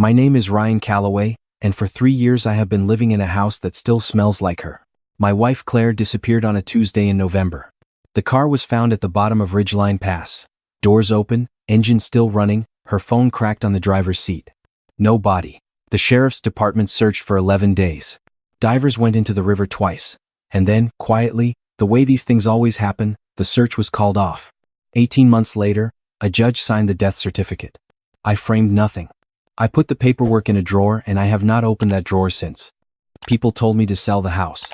My name is Ryan Calloway, and for 3 years I have been living in a house that still smells like her. My wife Claire disappeared on a Tuesday in November. The car was found at the bottom of Ridgeline Pass. Doors open, engine still running, her phone cracked on the driver's seat. No body. The sheriff's department searched for 11 days. Divers went into the river twice. And then, quietly, the way these things always happen, the search was called off. 18 months later, a judge signed the death certificate. I framed nothing. I put the paperwork in a drawer and I have not opened that drawer since. People told me to sell the house.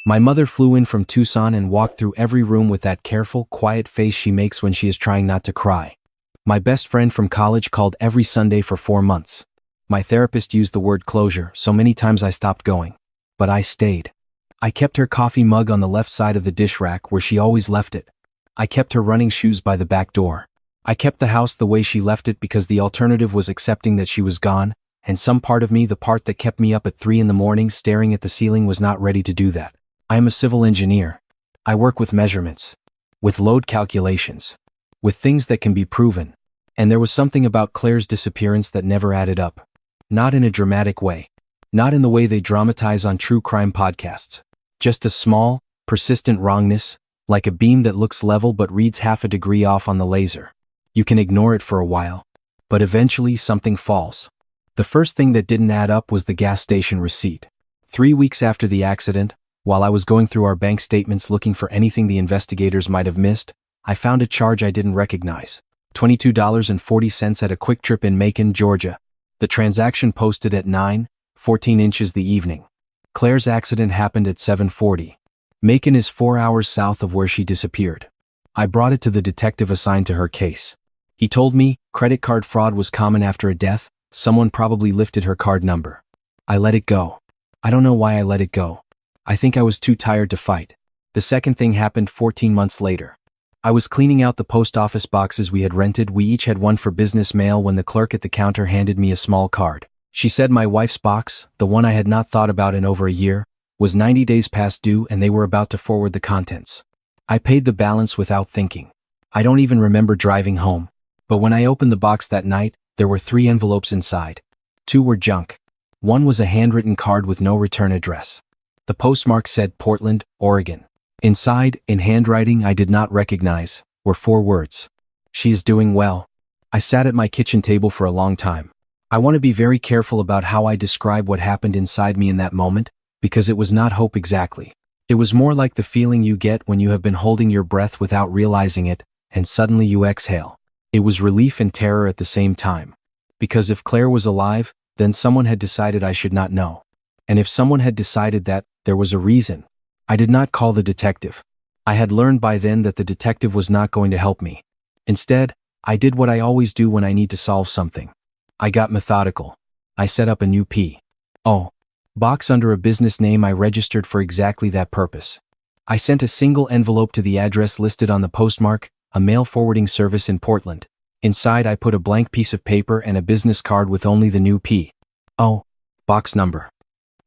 My mother flew in from Tucson and walked through every room with that careful, quiet face she makes when she is trying not to cry. My best friend from college called every Sunday for 4 months. My therapist used the word closure so many times I stopped going. But I stayed. I kept her coffee mug on the left side of the dish rack where she always left it. I kept her running shoes by the back door. I kept the house the way she left it because the alternative was accepting that she was gone, and some part of me, the part that kept me up at 3 in the morning staring at the ceiling, was not ready to do that. I am a civil engineer. I work with measurements, with load calculations, with things that can be proven. And there was something about Claire's disappearance that never added up. Not in a dramatic way. Not in the way they dramatize on true crime podcasts. Just a small, persistent wrongness, like a beam that looks level but reads half a degree off on the laser. You can ignore it for a while, but eventually something falls. The first thing that didn't add up was the gas station receipt. 3 weeks after the accident, while I was going through our bank statements looking for anything the investigators might have missed, I found a charge I didn't recognize. $22.40 at a Quick Trip in Macon, Georgia. The transaction posted at 9:14 inches the evening. Claire's accident happened at 7:40. Macon is 4 hours south of where she disappeared. I brought it to the detective assigned to her case. He told me credit card fraud was common after a death. Someone probably lifted her card number. I let it go. I don't know why I let it go. I think I was too tired to fight. The second thing happened 14 months later. I was cleaning out the post office boxes we had rented. We each had one for business mail when the clerk at the counter handed me a small card. She said my wife's box, the one I had not thought about in over a year, was 90 days past due and they were about to forward the contents. I paid the balance without thinking. I don't even remember driving home. But when I opened the box that night, there were 3 envelopes inside. 2 were junk. One was a handwritten card with no return address. The postmark said Portland, Oregon. Inside, in handwriting I did not recognize, were 4 words. She is doing well. I sat at my kitchen table for a long time. I want to be very careful about how I describe what happened inside me in that moment, because it was not hope exactly. It was more like the feeling you get when you have been holding your breath without realizing it, and suddenly you exhale. It was relief and terror at the same time. Because if Claire was alive, then someone had decided I should not know. And if someone had decided that, there was a reason. I did not call the detective. I had learned by then that the detective was not going to help me. Instead, I did what I always do when I need to solve something. I got methodical. I set up a new P.O. box under a business name I registered for exactly that purpose. I sent a single envelope to the address listed on the postmark, a mail forwarding service in Portland. Inside I put a blank piece of paper and a business card with only the new P.O. box number.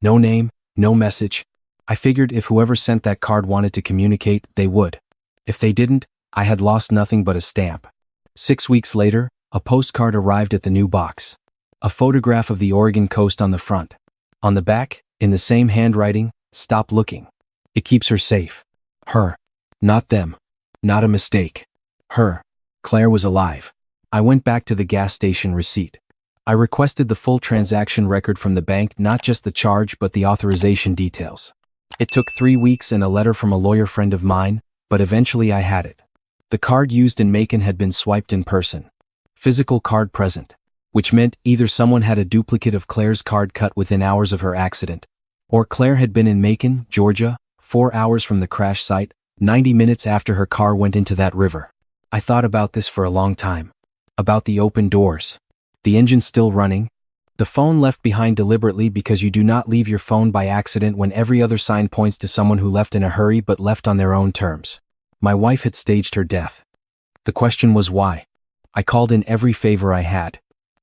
No name, no message. I figured if whoever sent that card wanted to communicate, they would. If they didn't, I had lost nothing but a stamp. 6 weeks later, a postcard arrived at the new box. A photograph of the Oregon coast on the front. On the back, in the same handwriting, "Stop looking. It keeps her safe." Her. Not them. Not a mistake. Her. Claire was alive. I went back to the gas station receipt. I requested the full transaction record from the bank, not just the charge but the authorization details. It took 3 weeks and a letter from a lawyer friend of mine, but eventually I had it. The card used in Macon had been swiped in person. Physical card present. Which meant either someone had a duplicate of Claire's card cut within hours of her accident, or Claire had been in Macon, Georgia, 4 hours from the crash site, 90 minutes after her car went into that river. I thought about this for a long time. About the open doors. The engine still running. The phone left behind deliberately because you do not leave your phone by accident when every other sign points to someone who left in a hurry but left on their own terms. My wife had staged her death. The question was why. I called in every favor I had.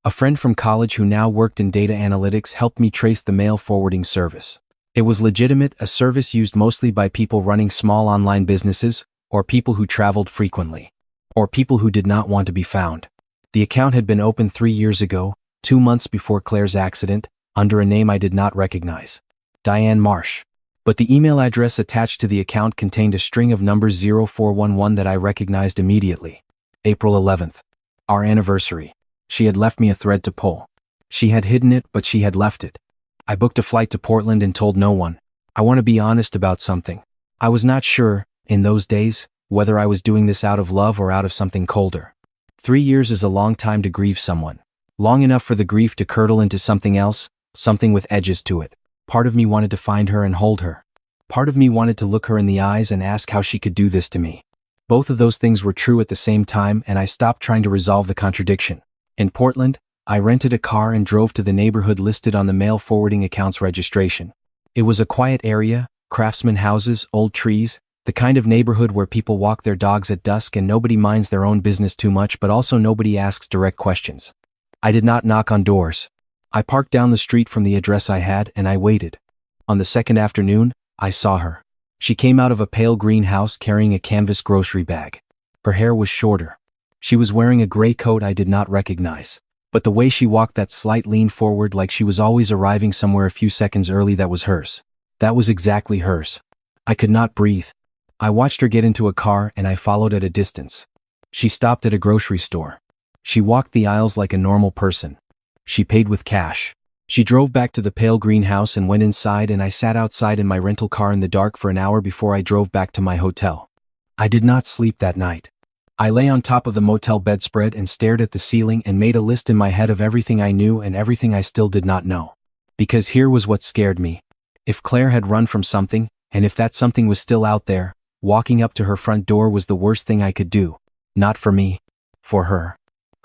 A friend from college who now worked in data analytics helped me trace the mail forwarding service. It was legitimate, a service used mostly by people running small online businesses, or people who traveled frequently, or people who did not want to be found. The account had been opened 3 years ago, 2 months before Claire's accident, under a name I did not recognize. Diane Marsh. But the email address attached to the account contained a string of numbers 0411 that I recognized immediately. April 11th. Our anniversary. She had left me a thread to pull. She had hidden it, but she had left it. I booked a flight to Portland and told no one. I want to be honest about something. I was not sure, in those days, whether I was doing this out of love or out of something colder. 3 years is a long time to grieve someone. Long enough for the grief to curdle into something else, something with edges to it. Part of me wanted to find her and hold her. Part of me wanted to look her in the eyes and ask how she could do this to me. Both of those things were true at the same time, and I stopped trying to resolve the contradiction. In Portland, I rented a car and drove to the neighborhood listed on the mail forwarding account's registration. It was a quiet area, craftsman houses, old trees, the kind of neighborhood where people walk their dogs at dusk and nobody minds their own business too much, but also nobody asks direct questions. I did not knock on doors. I parked down the street from the address I had and I waited. On the second afternoon, I saw her. She came out of a pale green house carrying a canvas grocery bag. Her hair was shorter. She was wearing a gray coat I did not recognize. But the way she walked, that slight lean forward like she was always arriving somewhere a few seconds early, that was hers. That was exactly hers. I could not breathe. I watched her get into a car and I followed at a distance. She stopped at a grocery store. She walked the aisles like a normal person. She paid with cash. She drove back to the pale green house and went inside, and I sat outside in my rental car in the dark for an hour before I drove back to my hotel. I did not sleep that night. I lay on top of the motel bedspread and stared at the ceiling and made a list in my head of everything I knew and everything I still did not know. Because here was what scared me. If Claire had run from something, and if that something was still out there, walking up to her front door was the worst thing I could do. Not for me. For her.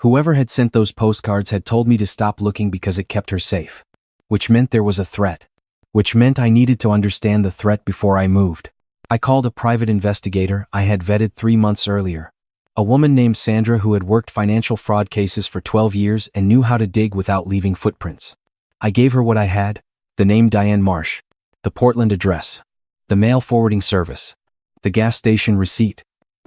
Whoever had sent those postcards had told me to stop looking because it kept her safe. Which meant there was a threat. Which meant I needed to understand the threat before I moved. I called a private investigator I had vetted 3 months earlier. A woman named Sandra who had worked financial fraud cases for 12 years and knew how to dig without leaving footprints. I gave her what I had, the name Diane Marsh, the Portland address, the mail forwarding service, the gas station receipt,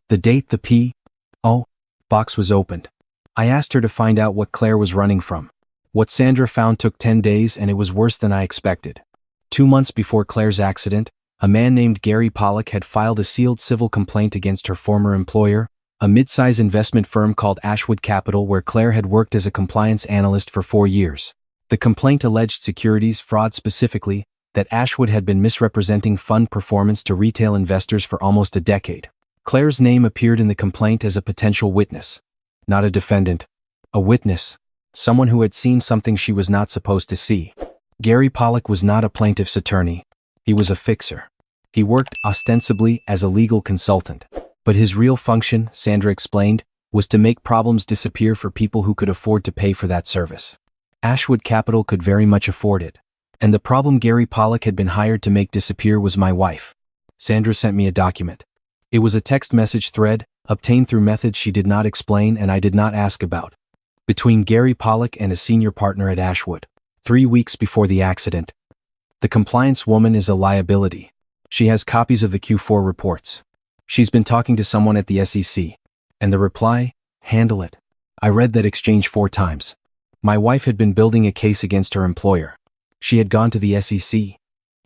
the date the P.O. box was opened. I asked her to find out what Claire was running from. What Sandra found took 10 days and it was worse than I expected. 2 months before Claire's accident, a man named Gary Pollock had filed a sealed civil complaint against her former employer, a mid-size investment firm called Ashwood Capital where Claire had worked as a compliance analyst for 4 years. The complaint alleged securities fraud, specifically that Ashwood had been misrepresenting fund performance to retail investors for almost a decade. Claire's name appeared in the complaint as a potential witness. Not a defendant. A witness. Someone who had seen something she was not supposed to see. Gary Pollock was not a plaintiff's attorney. He was a fixer. He worked, ostensibly, as a legal consultant. But his real function, Sandra explained, was to make problems disappear for people who could afford to pay for that service. Ashwood Capital could very much afford it. And the problem Gary Pollock had been hired to make disappear was my wife. Sandra sent me a document. It was a text message thread, obtained through methods she did not explain and I did not ask about, between Gary Pollock and a senior partner at Ashwood, 3 weeks before the accident. The compliance woman is a liability. She has copies of the Q4 reports. She's been talking to someone at the SEC. And the reply, handle it. I read that exchange 4 times. My wife had been building a case against her employer. She had gone to the SEC.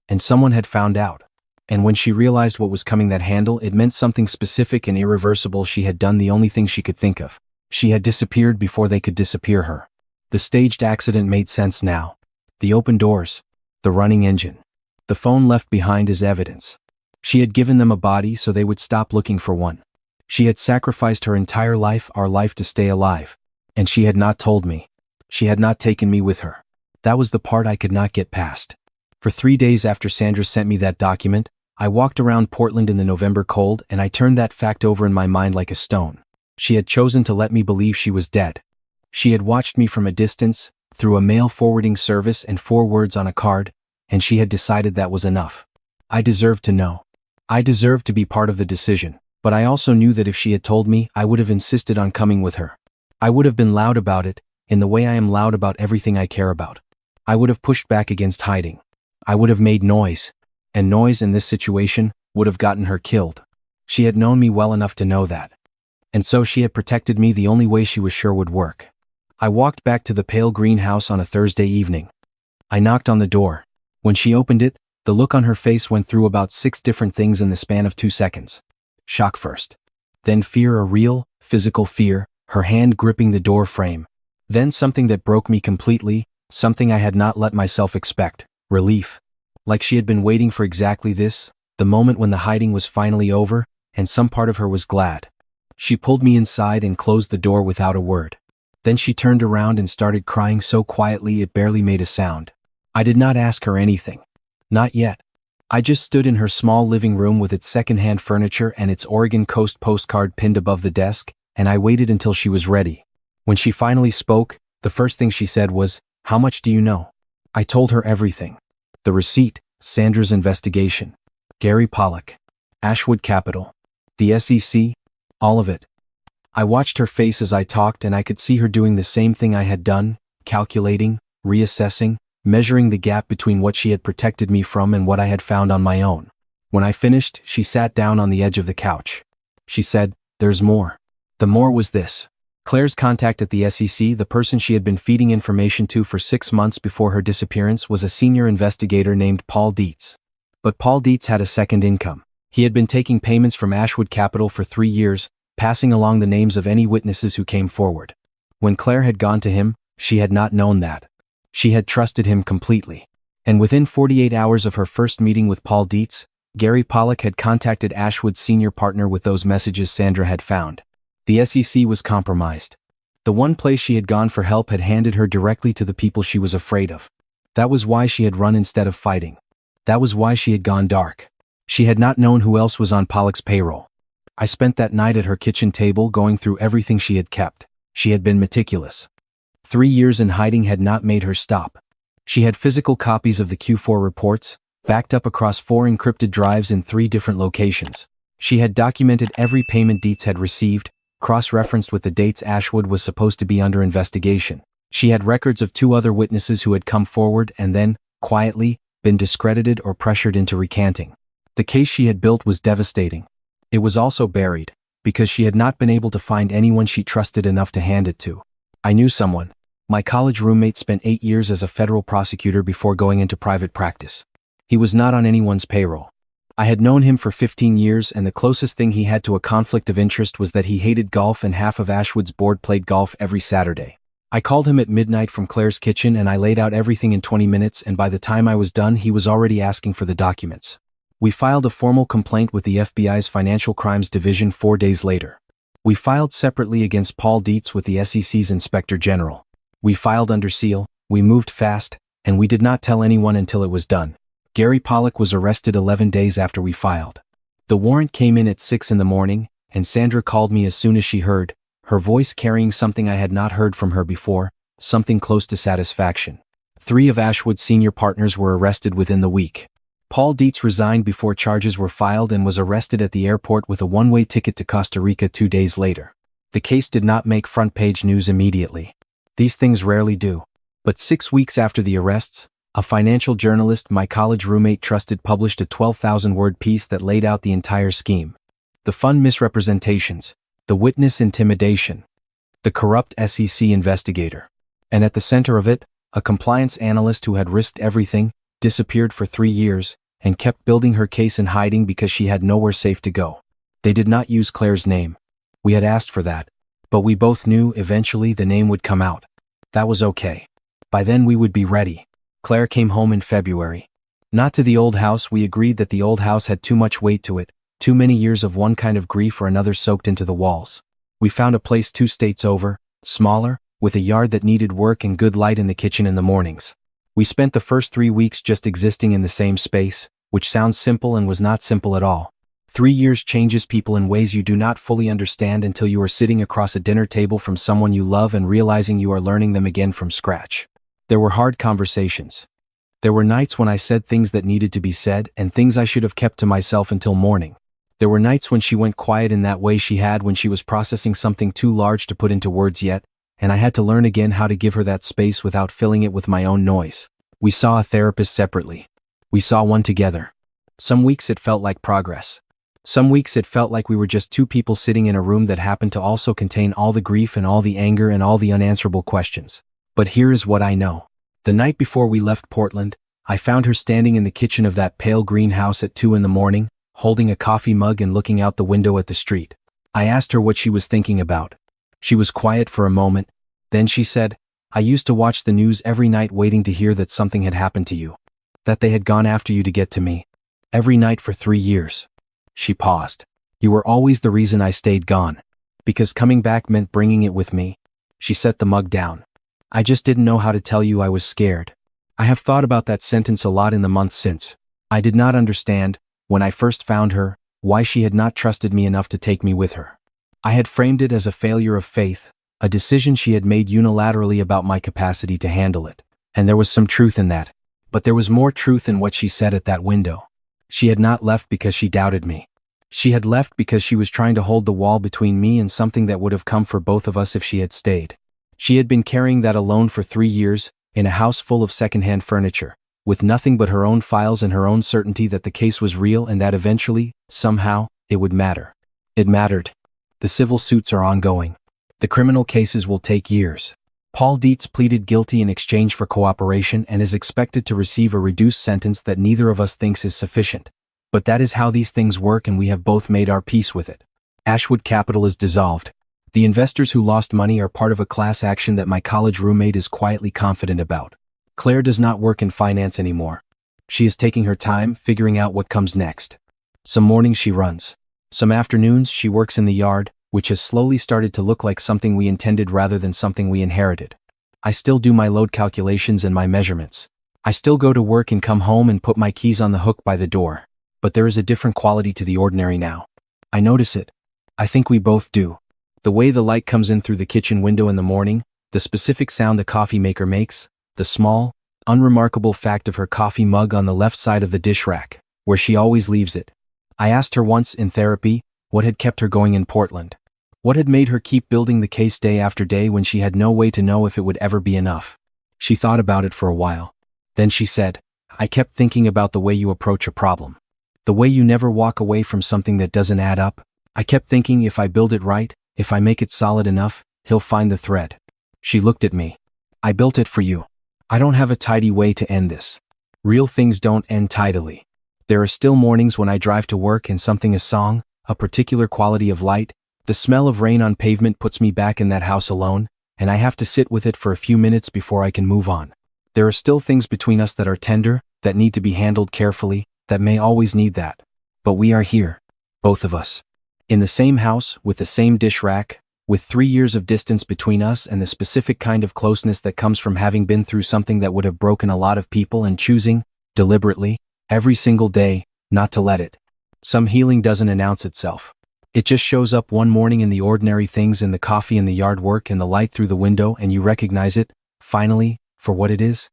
And someone had found out. And when she realized what was coming, that handle, it meant something specific and irreversible. She had done the only thing she could think of. She had disappeared before they could disappear her. The staged accident made sense now. The open doors. The running engine. The phone left behind as evidence. She had given them a body so they would stop looking for one. She had sacrificed her entire life, our life, to stay alive. And she had not told me. She had not taken me with her. That was the part I could not get past. For 3 days after Sandra sent me that document, I walked around Portland in the November cold and I turned that fact over in my mind like a stone. She had chosen to let me believe she was dead. She had watched me from a distance, through a mail forwarding service and 4 words on a card, and she had decided that was enough. I deserved to know. I deserved to be part of the decision, but I also knew that if she had told me, I would have insisted on coming with her. I would have been loud about it, in the way I am loud about everything I care about. I would have pushed back against hiding. I would have made noise. And noise in this situation would have gotten her killed. She had known me well enough to know that. And so she had protected me the only way she was sure would work. I walked back to the pale green house on a Thursday evening. I knocked on the door. When she opened it, the look on her face went through about 6 different things in the span of 2 seconds. Shock first. Then fear, a real, physical fear, her hand gripping the door frame. Then something that broke me completely, something I had not let myself expect, relief. Like she had been waiting for exactly this, the moment when the hiding was finally over, and some part of her was glad. She pulled me inside and closed the door without a word. Then she turned around and started crying so quietly it barely made a sound. I did not ask her anything. Not yet. I just stood in her small living room with its second-hand furniture and its Oregon Coast postcard pinned above the desk, and I waited until she was ready. When she finally spoke, the first thing she said was, "How much do you know?" I told her everything. The receipt, Sandra's investigation, Gary Pollock, Ashwood Capital, the SEC, all of it. I watched her face as I talked and I could see her doing the same thing I had done, calculating, reassessing, measuring the gap between what she had protected me from and what I had found on my own. When I finished, she sat down on the edge of the couch. She said, "There's more." The more was this. Claire's contact at the SEC, the person she had been feeding information to for 6 months before her disappearance, was a senior investigator named Paul Dietz. But Paul Dietz had a second income. He had been taking payments from Ashwood Capital for 3 years, passing along the names of any witnesses who came forward. When Claire had gone to him, she had not known that. She had trusted him completely. And within 48 hours of her first meeting with Paul Dietz, Gary Pollock had contacted Ashwood's senior partner with those messages Sandra had found. The SEC was compromised. The one place she had gone for help had handed her directly to the people she was afraid of. That was why she had run instead of fighting. That was why she had gone dark. She had not known who else was on Pollock's payroll. I spent that night at her kitchen table going through everything she had kept. She had been meticulous. 3 years in hiding had not made her stop. She had physical copies of the Q4 reports, backed up across 4 encrypted drives in 3 different locations. She had documented every payment Dietz had received, cross-referenced with the dates Ashwood was supposed to be under investigation. She had records of 2 other witnesses who had come forward and then, quietly, been discredited or pressured into recanting. The case she had built was devastating. It was also buried, because she had not been able to find anyone she trusted enough to hand it to. I knew someone. My college roommate spent 8 years as a federal prosecutor before going into private practice. He was not on anyone's payroll. I had known him for 15 years, and the closest thing he had to a conflict of interest was that he hated golf and half of Ashwood's board played golf every Saturday. I called him at midnight from Claire's kitchen and I laid out everything in 20 minutes, and by the time I was done he was already asking for the documents. We filed a formal complaint with the FBI's Financial Crimes Division 4 days later. We filed separately against Paul Dietz with the SEC's Inspector General. We filed under seal, we moved fast, and we did not tell anyone until it was done. Gary Pollock was arrested 11 days after we filed. The warrant came in at 6 in the morning, and Sandra called me as soon as she heard, her voice carrying something I had not heard from her before, something close to satisfaction. 3 of Ashwood's senior partners were arrested within the week. Paul Dietz resigned before charges were filed and was arrested at the airport with a one-way ticket to Costa Rica 2 days later. The case did not make front-page news immediately. These things rarely do. But 6 weeks after the arrests, a financial journalist my college roommate trusted published a 12,000-word piece that laid out the entire scheme. The fund misrepresentations, the witness intimidation, the corrupt SEC investigator. And at the center of it, a compliance analyst who had risked everything, disappeared for 3 years, and kept building her case in hiding because she had nowhere safe to go. They did not use Claire's name. We had asked for that. But we both knew eventually the name would come out. That was okay. By then we would be ready. Claire came home in February. Not to the old house. We agreed that the old house had too much weight to it, too many years of one kind of grief or another soaked into the walls. We found a place 2 states over, smaller, with a yard that needed work and good light in the kitchen in the mornings. We spent the first 3 weeks just existing in the same space, which sounds simple and was not simple at all. 3 years changes people in ways you do not fully understand until you are sitting across a dinner table from someone you love and realizing you are learning them again from scratch. There were hard conversations. There were nights when I said things that needed to be said and things I should have kept to myself until morning. There were nights when she went quiet in that way she had when she was processing something too large to put into words yet, and I had to learn again how to give her that space without filling it with my own noise. We saw a therapist separately. We saw one together. Some weeks it felt like progress. Some weeks it felt like we were just two people sitting in a room that happened to also contain all the grief and all the anger and all the unanswerable questions. But here is what I know. The night before we left Portland, I found her standing in the kitchen of that pale green house at 2 a.m, holding a coffee mug and looking out the window at the street. I asked her what she was thinking about. She was quiet for a moment. Then she said, "I used to watch the news every night waiting to hear that something had happened to you. That they had gone after you to get to me. Every night for 3 years. She paused. "You were always the reason I stayed gone. Because coming back meant bringing it with me." She set the mug down. "I just didn't know how to tell you I was scared." I have thought about that sentence a lot in the months since. I did not understand, when I first found her, why she had not trusted me enough to take me with her. I had framed it as a failure of faith, a decision she had made unilaterally about my capacity to handle it. And there was some truth in that. But there was more truth in what she said at that window. She had not left because she doubted me. She had left because she was trying to hold the wall between me and something that would have come for both of us if she had stayed. She had been carrying that alone for 3 years, in a house full of secondhand furniture, with nothing but her own files and her own certainty that the case was real and that eventually, somehow, it would matter. It mattered. The civil suits are ongoing. The criminal cases will take years. Paul Dietz pleaded guilty in exchange for cooperation and is expected to receive a reduced sentence that neither of us thinks is sufficient. But that is how these things work, and we have both made our peace with it. Ashwood Capital is dissolved. The investors who lost money are part of a class action that my college roommate is quietly confident about. Claire does not work in finance anymore. She is taking her time, figuring out what comes next. Some mornings she runs. Some afternoons she works in the yard, which has slowly started to look like something we intended rather than something we inherited. I still do my load calculations and my measurements. I still go to work and come home and put my keys on the hook by the door. But there is a different quality to the ordinary now. I notice it. I think we both do. The way the light comes in through the kitchen window in the morning, the specific sound the coffee maker makes, the small, unremarkable fact of her coffee mug on the left side of the dish rack, where she always leaves it. I asked her once in therapy what had kept her going in Portland. What had made her keep building the case day after day when she had no way to know if it would ever be enough. She thought about it for a while. Then she said, "I kept thinking about the way you approach a problem. The way you never walk away from something that doesn't add up. I kept thinking if I build it right, if I make it solid enough, he'll find the thread." She looked at me. "I built it for you. I don't have a tidy way to end this. Real things don't end tidily. There are still mornings when I drive to work and something, a song, a particular quality of light, the smell of rain on pavement puts me back in that house alone, and I have to sit with it for a few minutes before I can move on. There are still things between us that are tender, that need to be handled carefully, that may always need that. But we are here, both of us. In the same house, with the same dish rack, with 3 years of distance between us and the specific kind of closeness that comes from having been through something that would have broken a lot of people and choosing, deliberately, every single day, not to let it. Some healing doesn't announce itself. It just shows up one morning in the ordinary things, in the coffee and the yard work and the light through the window, and you recognize it, finally, for what it is.